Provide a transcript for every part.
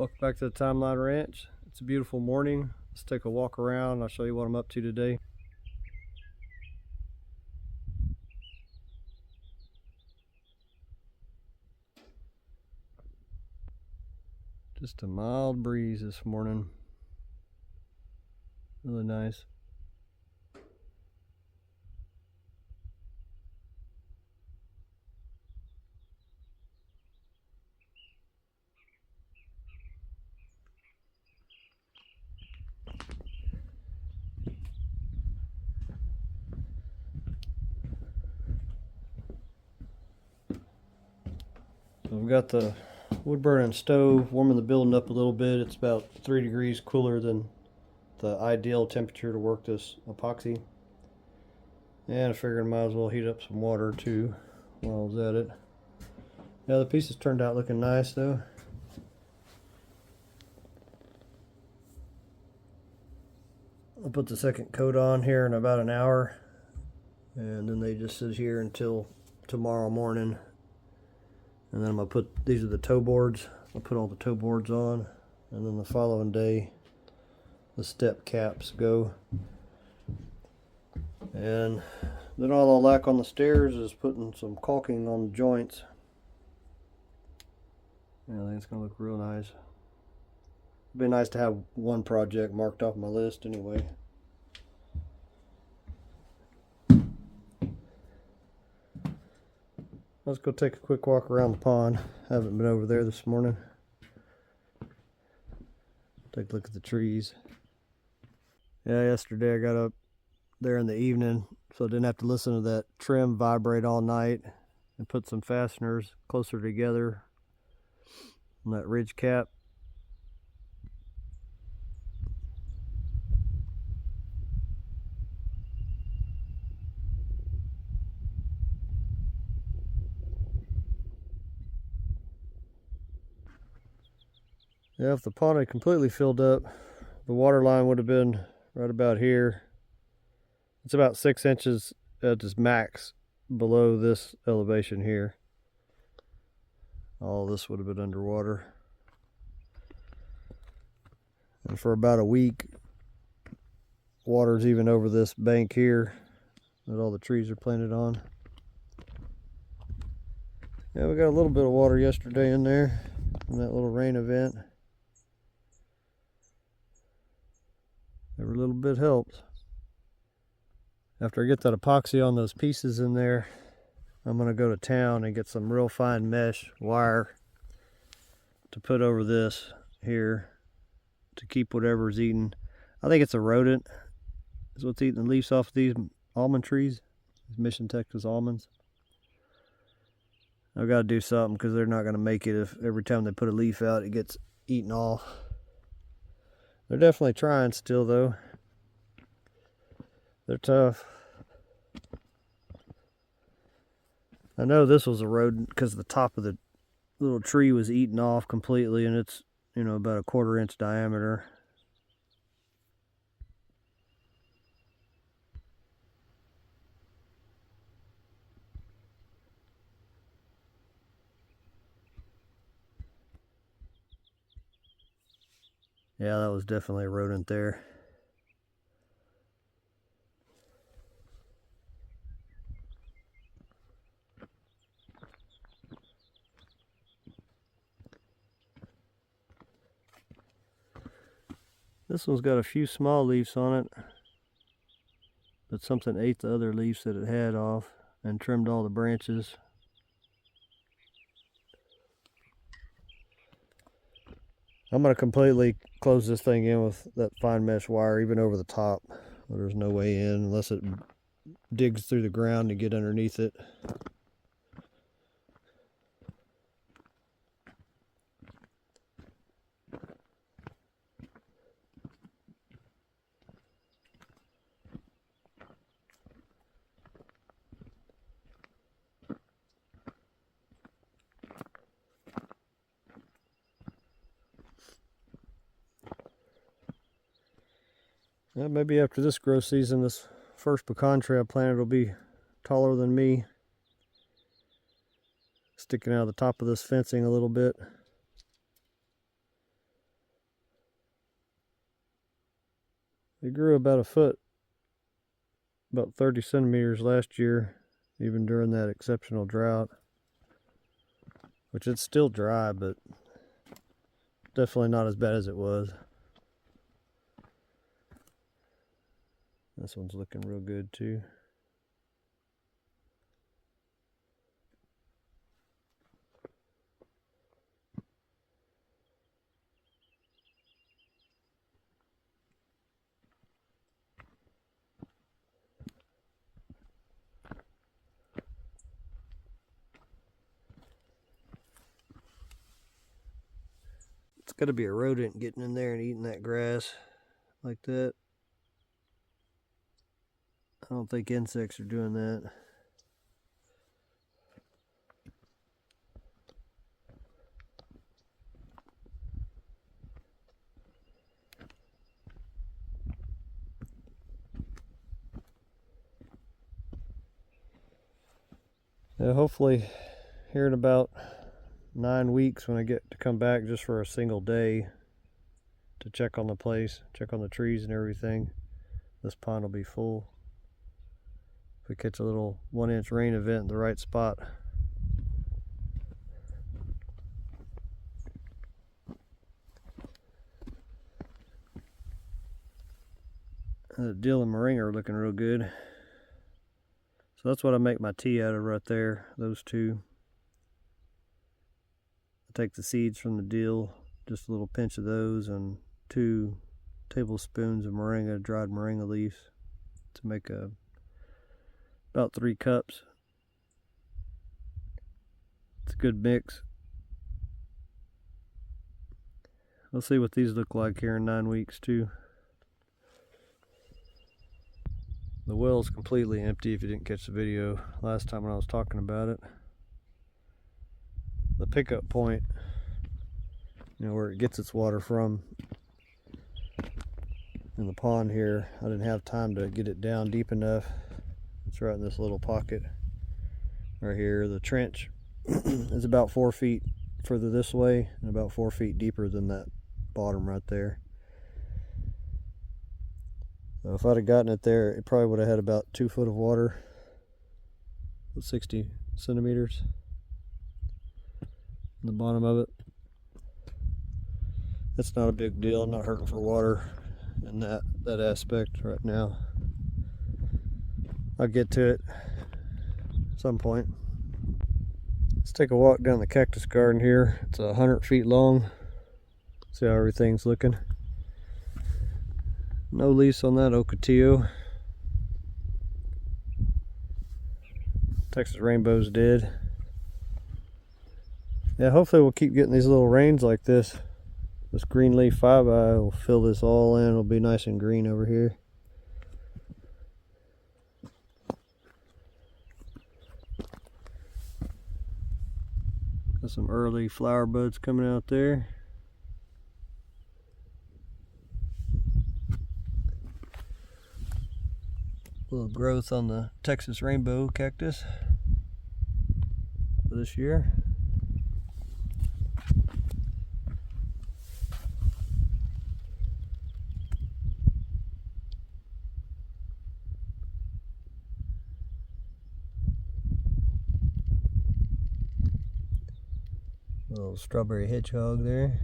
Welcome back to the Timeline Ranch. It's a beautiful morning. Let's take a walk around. I'll show you what I'm up to today. Just a mild breeze this morning. Really nice. So we've got the wood burning stove warming the building up a little bit. It's about 3 degrees cooler than the ideal temperature to work this epoxy. And I figured I might as well heat up some water too while I was at it. Yeah, the pieces turned out looking nice though. I'll put the second coat on here in about an hour, and then they just sit here until tomorrow morning. And then I'm going to put, these are the toe boards, I'll put all the toe boards on, and then the following day the step caps go. And then all I'll lack on the stairs is putting some caulking on the joints. Yeah, I think it's going to look real nice. It'd be nice to have one project marked off my list anyway. Let's go take a quick walk around the pond. Haven't been over there this morning. Take a look at the trees. Yeah, yesterday I got up there in the evening, so I didn't have to listen to that trim vibrate all night, and put some fasteners closer together on that ridge cap. Yeah, if the pond had completely filled up, the water line would have been right about here. It's about 6 inches at its max below this elevation here. All this would have been underwater. And for about a week, water's even over this bank here that all the trees are planted on. Yeah, we got a little bit of water yesterday in there from that little rain event. Every little bit helps. After I get that epoxy on those pieces in there, I'm going to go to town and get some real fine mesh wire to put over this here to keep whatever's eating. I think it's a rodent is what's eating the leaves off of these almond trees, these Mission Texas almonds. I've got to do something because they're not going to make it if every time they put a leaf out it gets eaten off. They're definitely trying still though. They're tough. I know this was a rodent because the top of the little tree was eaten off completely, and it's, you know, about a 1/4 inch diameter. Yeah, that was definitely a rodent there. This one's got a few small leaves on it, but something ate the other leaves that it had off and trimmed all the branches. I'm going to completely close this thing in with that fine mesh wire, even over the top. There's no way in unless it digs through the ground to get underneath it. Yeah, maybe after this growth season, this first pecan tree I planted will be taller than me. Sticking out of the top of this fencing a little bit. They grew about a foot, about 30 centimeters last year, even during that exceptional drought. Which it's still dry, but definitely not as bad as it was. This one's looking real good too. It's got to be a rodent getting in there and eating that grass like that. I don't think insects are doing that. Yeah, hopefully here in about 9 weeks, when I get to come back just for a single day to check on the place, check on the trees and everything, this pond will be full. If we catch a little 1-inch rain event in the right spot. The dill and moringa are looking real good. So that's what I make my tea out of right there, those two. I take the seeds from the dill, just a little pinch of those, and 2 tablespoons of moringa, dried moringa leaves, to make about 3 cups. It's a good mix. We'll see what these look like here in 9 weeks too. The well's completely empty if you didn't catch the video last time when I was talking about it. The pickup point, where it gets its water from in the pond here, I didn't have time to get it down deep enough. It's right in this little pocket right here. The trench is about 4 feet further this way and about 4 feet deeper than that bottom right there. So if I'd have gotten it there, it probably would have had about 2 foot of water, 60 centimeters in the bottom of it. That's not a big deal. I'm not hurting for water in that aspect right now. I'll get to it at some point. Let's take a walk down the cactus garden here. It's 100 feet long. See how everything's looking. No leaves on that ocotillo. Texas rainbow's dead. Yeah, hopefully we'll keep getting these little rains like this. This green leaf 5-eye will fill this all in. It'll be nice and green over here. Got some early flower buds coming out there. A little growth on the Texas rainbow cactus for this year. A little strawberry hedgehog there.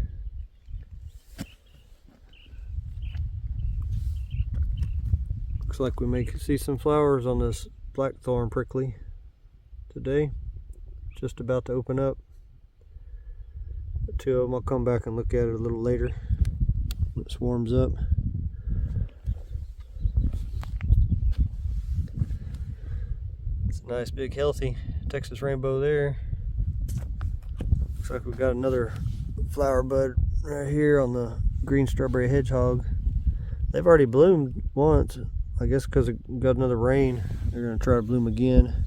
Looks like we may see some flowers on this blackthorn prickly today. Just about to open up. The 2 of them, I'll come back and look at it a little later when it swarms up. It's a nice big healthy Texas rainbow there. Looks like we've got another flower bud right here on the green strawberry hedgehog. They've already bloomed once. I guess because we got another rain, they're going to try to bloom again.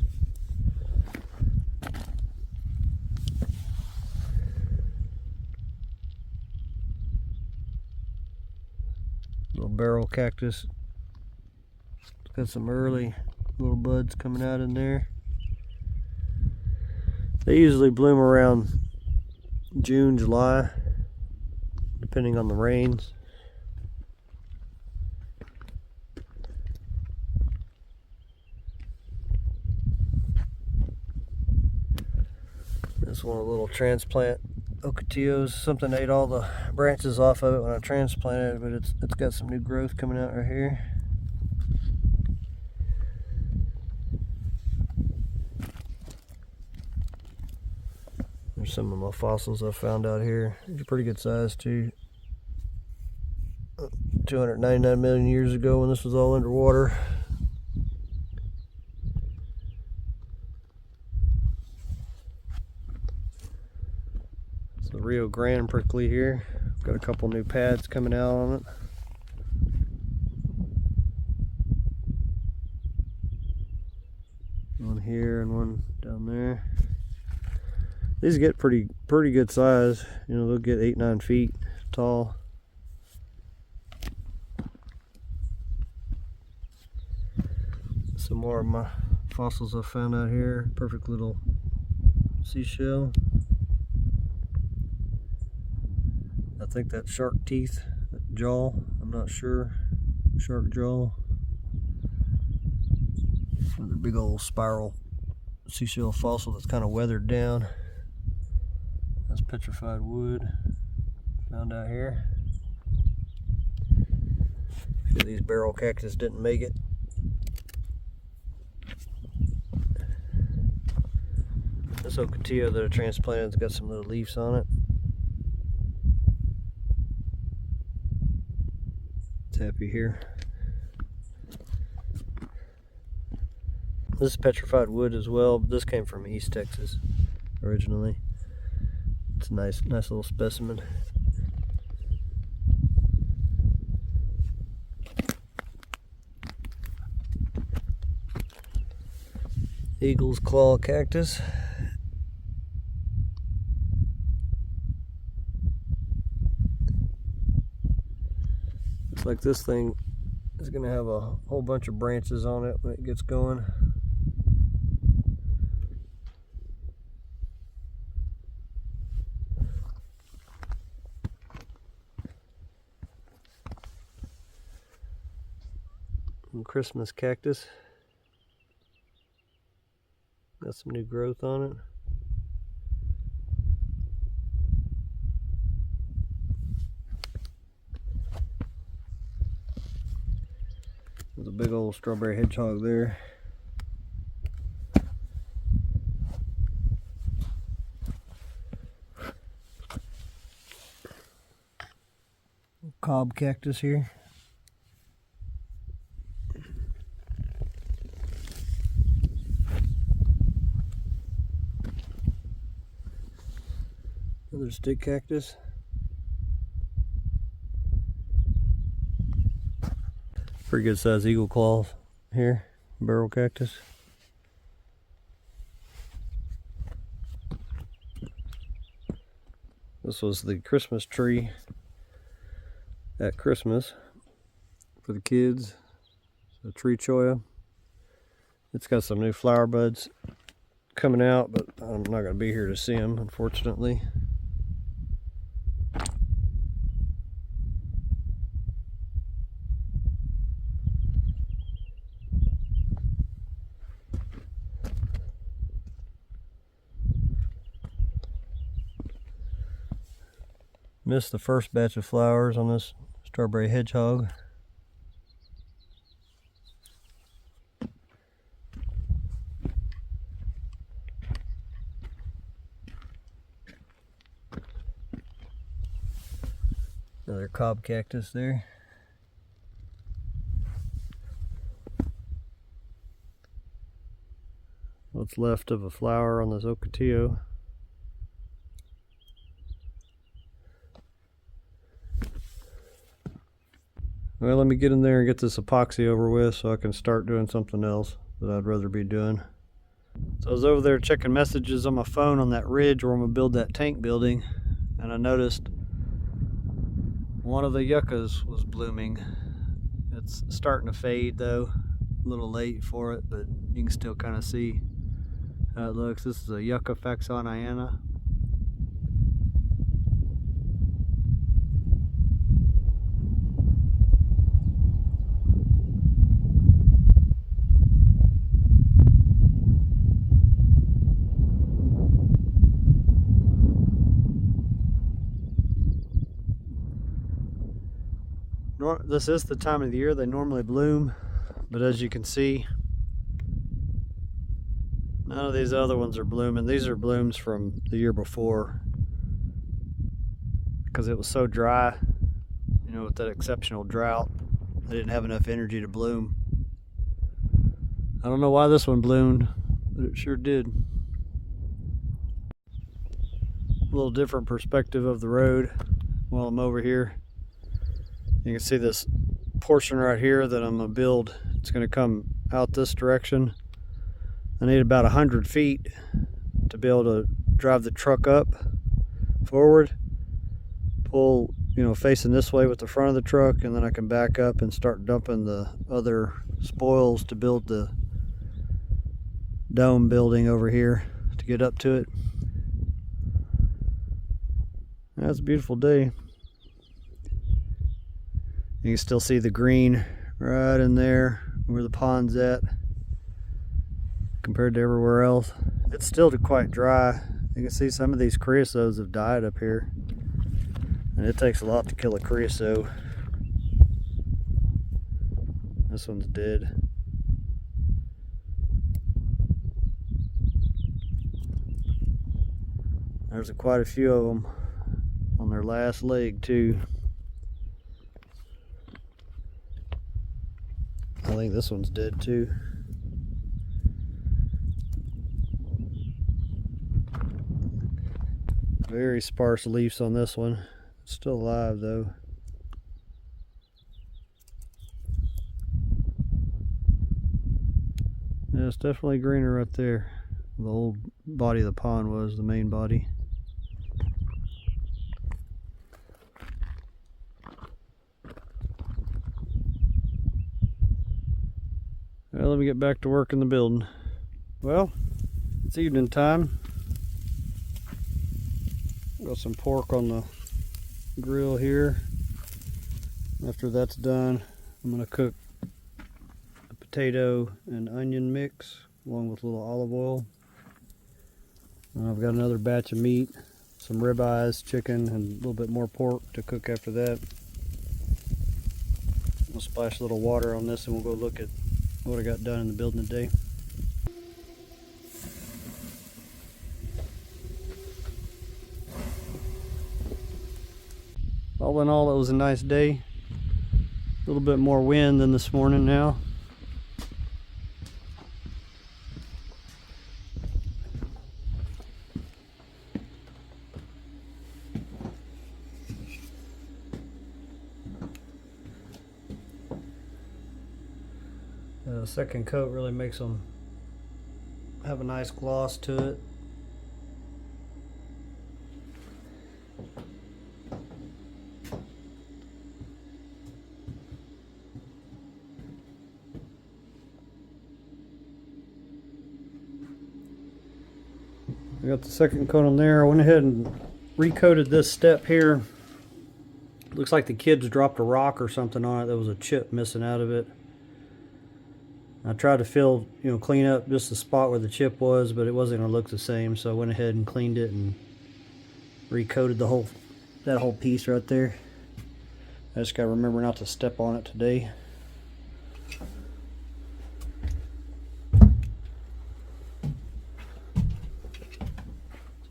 Little barrel cactus. It's got some early little buds coming out in there. They usually bloom around June, July, depending on the rains. That's one of the little transplant ocotillos. Something ate all the branches off of it when I transplanted it, but it's got some new growth coming out right here. There's some of my fossils I found out here. These are pretty good size too. 299 million years ago when this was all underwater. It's the Rio Grande prickly here. Got a couple new pads coming out on it. One here and one down there. These get pretty good size. You know, they'll get 8-9 feet tall. Some more of my fossils I found out here. Perfect little seashell. I think that's shark teeth, that jaw. I'm not sure. Shark jaw. Another big old spiral seashell fossil that's kind of weathered down. That's petrified wood found out here. A few of these barrel cactus didn't make it. This ocotillo that I transplanted has got some little leaves on it. It's happy here. This is petrified wood as well. This came from East Texas originally. It's a nice little specimen. Eagle's claw cactus. Looks like this thing is going to have a whole bunch of branches on it when it gets going. Christmas cactus. Got some new growth on it. There's a big old strawberry hedgehog there. Cob cactus here. Another stick cactus. Pretty good size eagle claw here, barrel cactus. This was the Christmas tree at Christmas for the kids. So tree cholla. It's got some new flower buds coming out, but I'm not going to be here to see them, unfortunately. Missed the first batch of flowers on this strawberry hedgehog. Another cob cactus there. What's left of a flower on this ocotillo. Well, let me get in there and get this epoxy over with so I can start doing something else that I'd rather be doing. So I was over there checking messages on my phone on that ridge where I'm gonna build that tank building, and I noticed one of the yuccas was blooming. It's starting to fade though, a little late for it, but you can still kind of see how it looks. This is a Yucca faxoniana. This is the time of the year they normally bloom, but as you can see, none of these other ones are blooming. These are blooms from the year before because it was so dry, you know, with that exceptional drought. They didn't have enough energy to bloom. I don't know why this one bloomed, but it sure did. A little different perspective of the road while I'm over here. You can see this portion right here that I'm gonna build. It's gonna come out this direction. I need about 100 feet to be able to drive the truck up forward, pull, you know, facing this way with the front of the truck, and then I can back up and start dumping the other spoils to build the dome building over here to get up to it. That's a beautiful day. You can still see the green right in there where the pond's at compared to everywhere else. It's still quite dry. You can see some of these creosotes have died up here, and it takes a lot to kill a creosote. This one's dead. There's quite a few of them on their last leg too. I think this one's dead too. Very sparse leaves on this one. It's still alive though. Yeah, it's definitely greener right there. The old body of the pond was the main body. Well, let me get back to work in the building. Well, it's evening time. Got some pork on the grill here. After that's done, I'm gonna cook a potato and onion mix along with a little olive oil. And I've got another batch of meat, some ribeyes, chicken, and a little bit more pork to cook after that. We'll splash a little water on this and we'll go look at what I got done in the building today. All in all, it was a nice day. A little bit more wind than this morning now. The second coat really makes them have a nice gloss to it. I got the second coat on there. I went ahead and recoated this step here. Looks like the kids dropped a rock or something on it. There was a chip missing out of it. I tried to fill, clean up just the spot where the chip was, but it wasn't going to look the same, so I went ahead and cleaned it and recoated that whole piece right there. I just got to remember not to step on it today.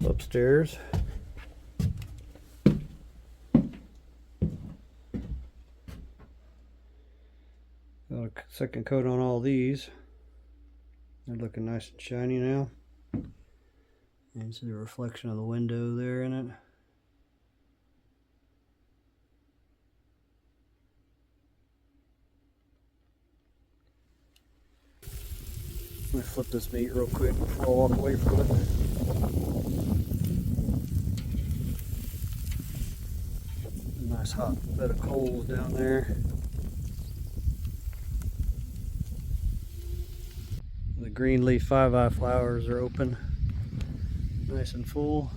So upstairs. Got a second coat on all these. They're looking nice and shiny now. And see the reflection of the window there in it. Let me flip this meat real quick before I walk away from it. Nice hot bed of coals down there. The green leaf 5-eye flowers are open, nice and full.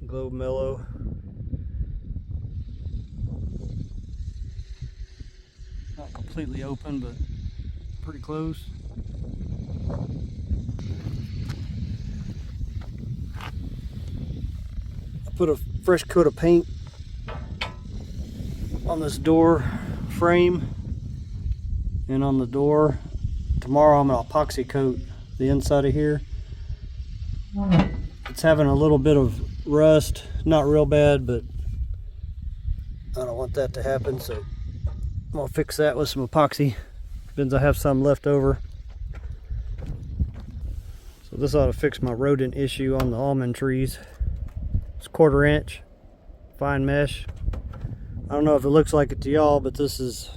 Globe mellow. Not completely open, but pretty close. I put a fresh coat of paint on this door frame and on the door. Tomorrow I'm going to epoxy coat the inside of here. It's having a little bit of rust, not real bad, but I don't want that to happen, so I'm going to fix that with some epoxy. Depends, I have some left over. So this ought to fix my rodent issue on the almond trees. It's 1/4 inch fine mesh. I don't know if it looks like it to y'all, but this is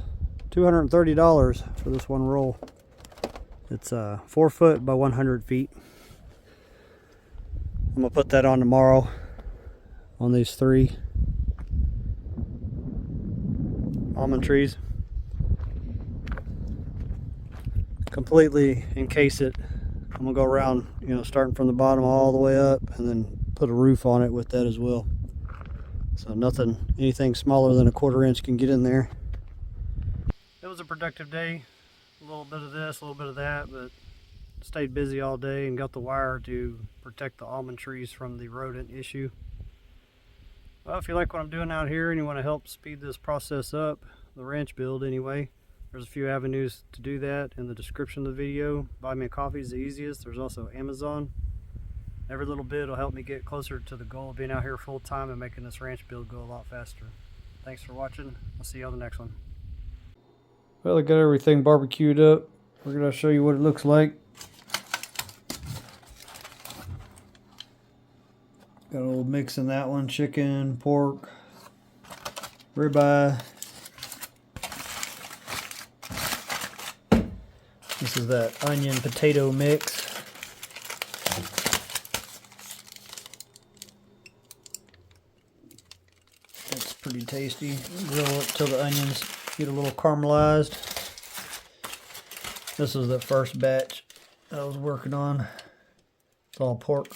$230 for this one roll. It's 4 foot by 100 feet. I'm gonna put that on tomorrow on these 3 almond trees. Completely encase it. I'm gonna go around, starting from the bottom all the way up, and then put a roof on it with that as well. So anything smaller than a 1/4 inch can get in there. It was a productive day. A little bit of this, a little bit of that, but stayed busy all day and got the wire to protect the almond trees from the rodent issue. Well, if you like what I'm doing out here and you want to help speed this process up, the ranch build anyway, there's a few avenues to do that in the description of the video. Buy me a coffee is the easiest. There's also Amazon. Every little bit will help me get closer to the goal of being out here full time and making this ranch build go a lot faster. Thanks for watching. I'll see you on the next one. Well, I got everything barbecued up. We're going to show you what it looks like. Got a little mix in that one: chicken, pork, ribeye. This is that onion potato mix. That's pretty tasty. Grill it till the onions get a little caramelized. This is the first batch I was working on. It's all pork.